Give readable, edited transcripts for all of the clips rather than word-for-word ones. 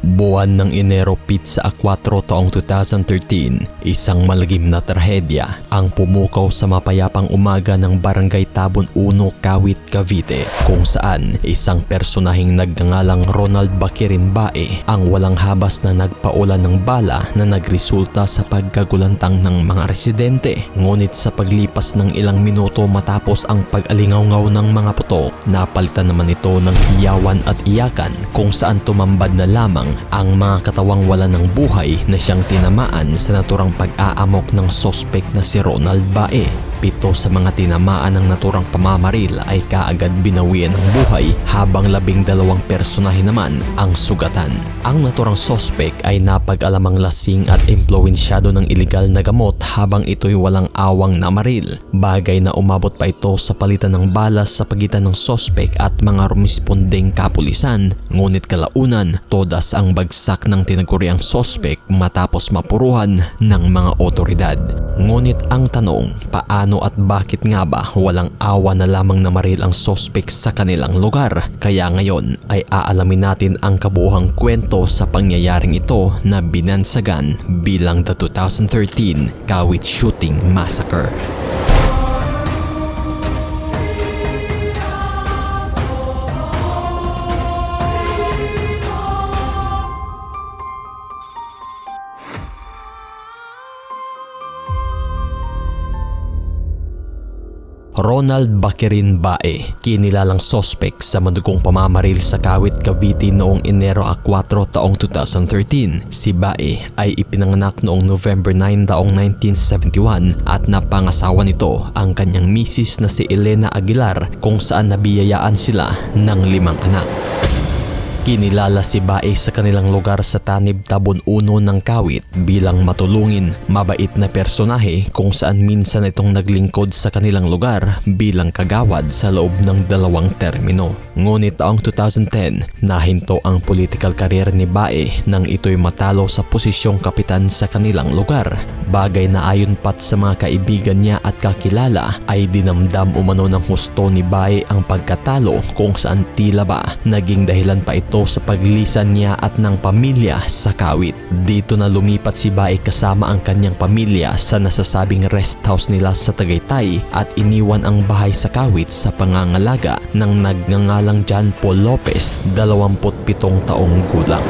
Buwan ng Enero Pizza 4 taong 2013, isang malagim na trahedya ang pumukaw sa mapayapang umaga ng Barangay Tabon 1, Kawit, Cavite, kung saan isang personaheng nagngangalang Ronald Baquirin Bae ang walang habas na nagpaulan ng bala na nagresulta sa pagkagulantang ng mga residente. Ngunit sa paglipas ng ilang minuto matapos ang pag-alingaw-ngaw ng mga putok, napalitan naman ito ng hiyawan at iyakan kung saan tumambad na lamang ang mga katawang wala ng buhay na siyang tinamaan sa naturang pag-aamok ng sospek na si Ronald Bae. 7 sa mga tinamaan ng naturang pamamaril ay kaagad binawian ng buhay habang 12 personahe naman ang sugatan. Ang naturang sospek ay napag-alamang lasing at impluwensyado ng ilegal na gamot habang ito'y walang awang namaril. Bagay na umabot pa ito sa palitan ng balas sa pagitan ng sospek at mga rumispondeng kapulisan. Ngunit kalaunan, todas ang bagsak ng tinaguriang sospek matapos mapuruhan ng mga otoridad. Ngunit ang tanong, paano at bakit nga ba walang awa na lamang namaril ang sospek sa kanilang lugar? Kaya ngayon ay aalamin natin ang kabuuhang kwento sa pangyayaring ito na binansagan bilang the 2013 Kawit Shooting Massacre. Ronald Baquirin Bae, kinilalang sospek sa madugong pamamaril sa Kawit, Cavite noong Enero 4 taong 2013. Si Bae ay ipinanganak noong November 9 taong 1971 at napangasawa nito ang kanyang misis na si Elena Aguilar kung saan nabiyayaan sila ng 5 anak. Kinilala si Bae sa kanilang lugar sa Tanib, Tabon 1 ng Kawit bilang matulungin, mabait na personahe kung saan minsan itong naglingkod sa kanilang lugar bilang kagawad sa loob ng 2 termino. Ngunit taong 2010, nahinto ang political career ni Bae nang ito'y matalo sa posisyong kapitan sa kanilang lugar. Bagay na ayon pat sa mga kaibigan niya at kakilala ay dinamdam umano ng husto ni Bae ang pagkatalo kung saan tila ba naging dahilan pa ito sa paglisan niya at ng pamilya sa Kawit. Dito na lumipat si Bae kasama ang kanyang pamilya sa nasasabing rest house nila sa Tagaytay at iniwan ang bahay sa Kawit sa pangangalaga ng nagngangalang John Paul Lopez, 27 taong gulang.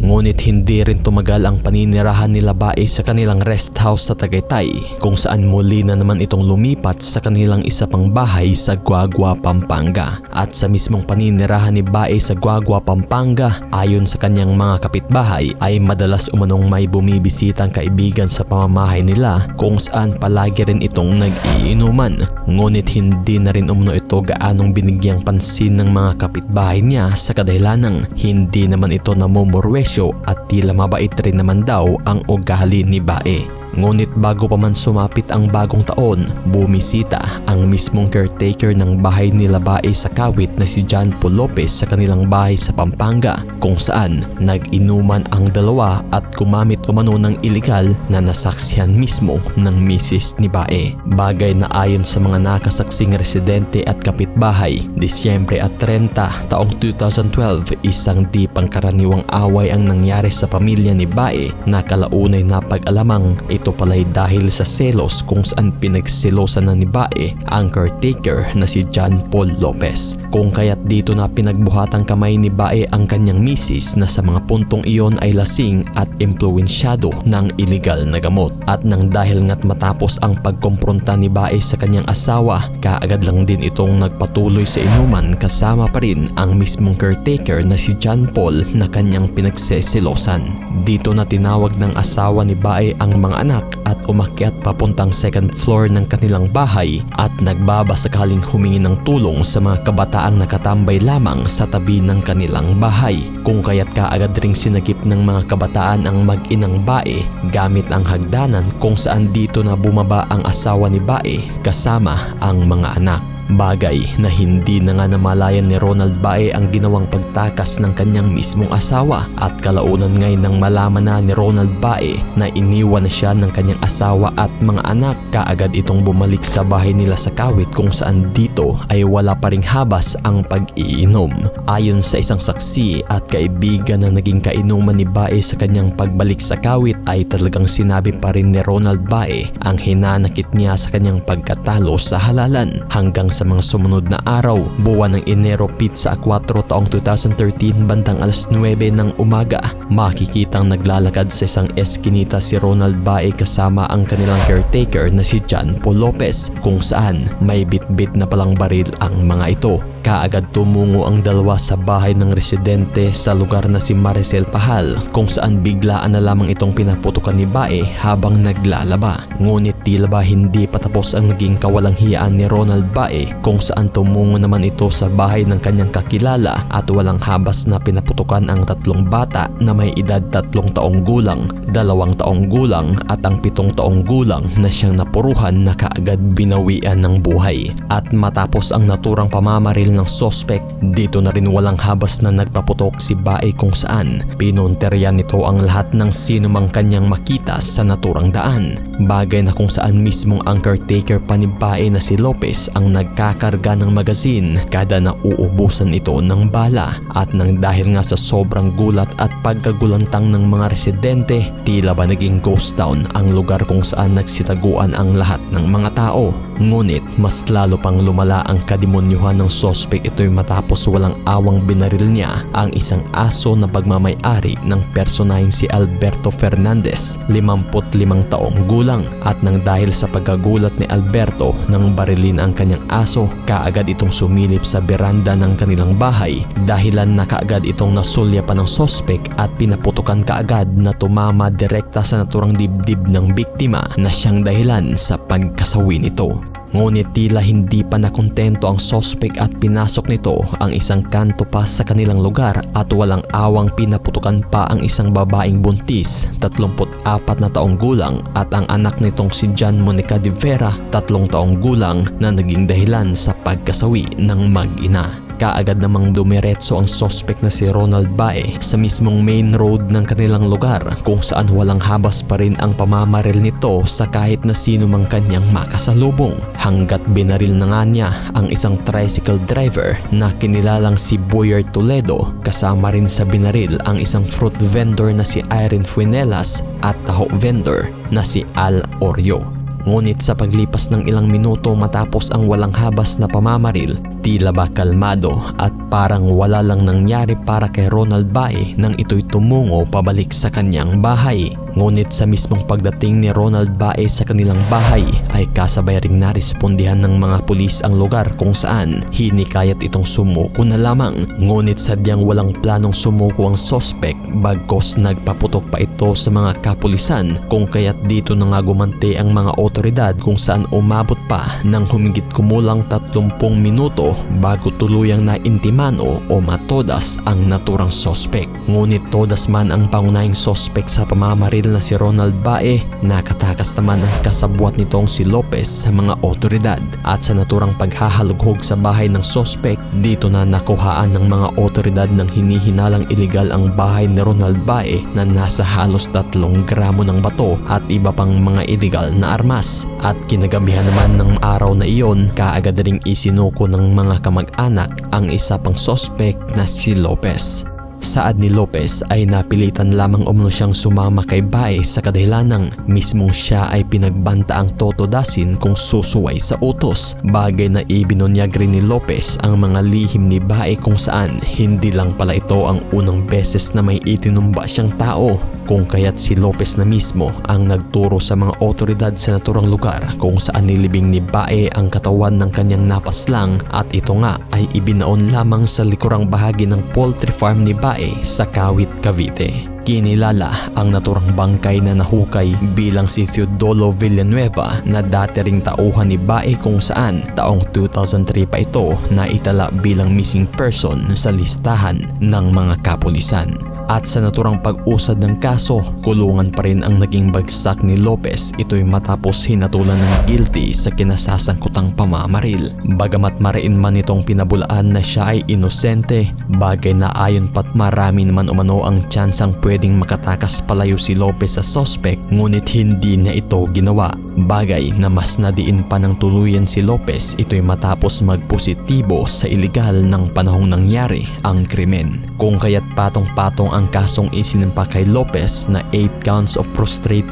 Ngunit hindi rin tumagal ang paninirahan nila Bae sa kanilang rest house sa Tagaytay kung saan muli na naman itong lumipat sa kanilang isa pang bahay sa Guagua, Pampanga. At sa mismong paninirahan ni Bae sa Guagua, Pampanga, ayon sa kanyang mga kapitbahay ay madalas umanong may bumibisitang kaibigan sa pamamahay nila kung saan palagi rin itong nag-iinuman. Ngunit hindi na rin umano ito gaanong binigyang pansin ng mga kapitbahay niya sa kadahilanang hindi naman ito namumurwes at tila mabait rin naman daw ang ugali ni Bae. Ngunit bago pa man sumapit ang bagong taon, bumisita ang mismong caretaker ng bahay nila Bae sa Kawit na si John Paul Lopez sa kanilang bahay sa Pampanga kung saan nag-inuman ang dalawa at gumamit umano ng iligal na nasaksihan mismo ng misis ni Bae. Bagay na ayon sa mga nakasaksing residente at kapitbahay, Disyembre at 30 taong 2012, isang di pangkaraniwang away ang nangyari sa pamilya ni Bae na kalaunay na pag-alamang ito pala'y dahil sa selos kung saan pinagselosan na ni Bae ang caretaker na si John Paul Lopez. Kung kaya't dito na pinagbuhatang kamay ni Bae ang kanyang misis na sa mga puntong iyon ay lasing at impluwensyado ng iligal na gamot. At nang dahil nga't matapos ang pagkompronta ni Bae sa kanyang asawa, kaagad lang din itong nagpatuloy sa inuman kasama pa rin ang mismong caretaker na si John Paul na kanyang pinagseselosan. Dito na tinawag ng asawa ni Bae ang mga anak at umakyat papuntang second floor ng kanilang bahay at nagbabasakaling humingi ng tulong sa mga kabataang nakatambay lamang sa tabi ng kanilang bahay. Kung kaya't kaagad ring sinagip ng mga kabataan ang mag-inang Bae gamit ang hagdanan kung saan dito na bumaba ang asawa ni Bae kasama ang mga anak. Bagay na hindi na nga namalayan ni Ronald Bae ang ginawang pagtakas ng kanyang mismong asawa, at kalaunan ngayon nang malaman na ni Ronald Bae na iniwan na siya ng kanyang asawa at mga anak, kaagad itong bumalik sa bahay nila sa Kawit kung saan dito ay wala pa ring habas ang pag-iinom. Ayon sa isang saksi at kaibigan na naging kainuman ni Bae sa kanyang pagbalik sa Kawit ay talagang sinabi pa rin ni Ronald Bae ang hinanakit niya sa kanyang pagkatalo sa halalan. Hanggang sa mga sumunod na araw, buwan ng Enero Pizza 4 taong 2013 bandang alas 9 ng umaga, makikitang naglalakad sa isang eskinita si Ronald Bae kasama ang kanilang caretaker na si John Paul Lopez, kung saan may bitbit na palang baril ang mga ito. Kaagad tumungo ang dalawa sa bahay ng residente sa lugar na si Maricel Pahal, kung saan biglaan na lamang itong pinaputukan ni Bae habang naglalaba. Ngunit tila ba hindi patapos ang naging kawalang hiyaan ni Ronald Bae, kung saan tumungo naman ito sa bahay ng kanyang kakilala at walang habas na pinaputukan ang 3 bata na may edad 3 taong gulang, 2 taong gulang at ang 7 taong gulang na siyang napuruhan na kaagad binawian ng buhay. At matapos ang naturang pamamaril ng sospek, dito na rin walang habas na nagpaputok si Bae, kung saan pinunteryan nito ang lahat ng sino mang kanyang makita sa naturang daan. Bagay na kung saan mismong ang caretaker pa ni Bae na si Lopez ang nagkakarga ng magazine kada na uubusan ito ng bala. At nang dahil nga sa sobrang gulat at pagkagulantang ng mga residente, tila ba naging ghost town ang lugar kung saan nagsitaguan ang lahat ng mga tao. Ngunit mas lalo pang lumala ang kademonyuhan ng sospek ito'y matapos walang awang binaril niya ang isang aso na pagmamay-ari ng personaheng si Alberto Fernandez, 55 taong gulang. At nang dahil sa pagkagulat ni Alberto nang barilin ang kanyang aso, kaagad itong sumilip sa beranda ng kanilang bahay, dahilan na kaagad itong nasulya pa ng sospek at pinaputukan kaagad na tumama direkta sa naturang dibdib ng biktima na siyang dahilan sa pagkasawi nito. Ngunit tila hindi pa nakontento ang sospek at pinasok nito ang isang kanto pa sa kanilang lugar at walang awang pinaputukan pa ang isang babaeng buntis, 34 na taong gulang, at ang anak nitong si John Monica de Vera, 3 taong gulang, na naging dahilan sa pagkasawi ng mag-ina. Kaagad namang dumiretso ang sospek na si Ronald Bae sa mismong main road ng kanilang lugar, kung saan walang habas pa rin ang pamamaril nito sa kahit na sino mang kanyang makasalubong, hanggat binaril na nga niya ang isang tricycle driver na kinilalang si Boyer Toledo, kasama rin sa binaril ang isang fruit vendor na si Irene Fuenelas at taho vendor na si Al Oreo. Ngunit sa paglipas ng ilang minuto matapos ang walang habas na pamamaril, tila ba kalmado at parang wala lang nangyari para kay Ronald Bae nang ito'y tumungo pabalik sa kanyang bahay. Ngunit sa mismong pagdating ni Ronald Bae sa kanilang bahay ay kasabay ring narespondihan ng mga pulis ang lugar, kung saan hinikayat itong sumuko na lamang. Ngunit sadyang walang planong sumuko ang sospek, bagkos nagpaputok pa ito sa mga kapulisan, kung kaya't dito na nga gumante ang mga otoridad, kung saan umabot pa ng humigit kumulang 30 minuto bago tuluyang naintiman o matodas ang naturang sospek. Ngunit todas man ang pangunahing sospek sa pamamaril na si Ronald Bae, nakatakas naman ang kasabwat nitong si Lopez sa mga otoridad. At sa naturang paghahalughog sa bahay ng sospek, dito na nakuhaan ng mga otoridad ng hinihinalang iligal ang bahay ni Ronald Bae na nasa halos 3 gramo ng bato at iba pang mga iligal na armas. At kinagabihan naman ng araw na iyon, kaagad ring isinuko ng mga kamag-anak ang isa pang sospek na si Lopez. Saad ni Lopez ay napilitan lamang umano siyang sumama kay Bae sa kadahilanang mismong siya ay pinagbantaang totodasin kung susuway sa utos. Bagay na ibinunyag rin ni Lopez ang mga lihim ni Bae, kung saan hindi lang pala ito ang unang beses na may itinumba siyang tao, kung kaya't si Lopez na mismo ang nagturo sa mga otoridad sa naturang lugar kung saan nilibing ni Bae ang katawan ng kanyang napaslang, at ito nga ay ibinaon lamang sa likurang bahagi ng poultry farm ni Bae sa Kawit, Cavite. Kinilala ang naturang bangkay na nahukay bilang si Teodolo Villanueva na dati ring tauhan ni Bae, kung saan taong 2003 pa ito na itala bilang missing person sa listahan ng mga kapulisan. At sa naturang pag-usad ng kaso, kulungan pa rin ang naging bagsak ni Lopez. Ito'y matapos hinatulan ng guilty sa kinasasangkutang pamamaril. Bagamat mariin man itong pinabulaan na siya ay inosente, bagay na ayon pat marami naman umano ang tsansang pwedeng makatakas palayo si Lopez sa suspect, ngunit hindi niya ito ginawa. Bagay na mas nadiin pa ng tuluyan si Lopez, ito'y matapos magpositibo sa iligal ng panahong nangyari ang krimen. Kung kaya't patong-patong ang kasong isinampa kay Lopez na 8 counts of prostrate,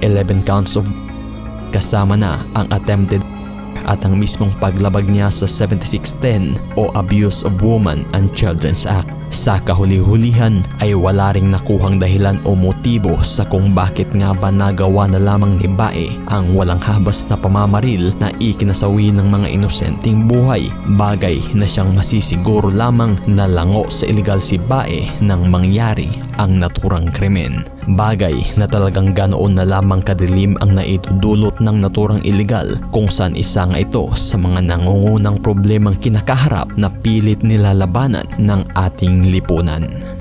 11 counts of kasama na ang attempted at ang mismong paglabag niya sa 7610 o Abuse of Women and Children's Act. Sa kahuli-hulihan ay wala ring nakuhang dahilan o motibo sa kung bakit nga ba nagawa na lamang ni Bae ang walang habas na pamamaril na ikinasawi ng mga inosenteng buhay. Bagay na siyang masisiguro lamang na lango sa iligal si Bae nang mangyari ang naturang krimen. Bagay na talagang ganoon na lamang kadilim ang naitudulot ng naturang iligal, kung saan isa nga ito sa mga nangungunang problemang kinakaharap na pilit nilalabanan ng ating lipunan.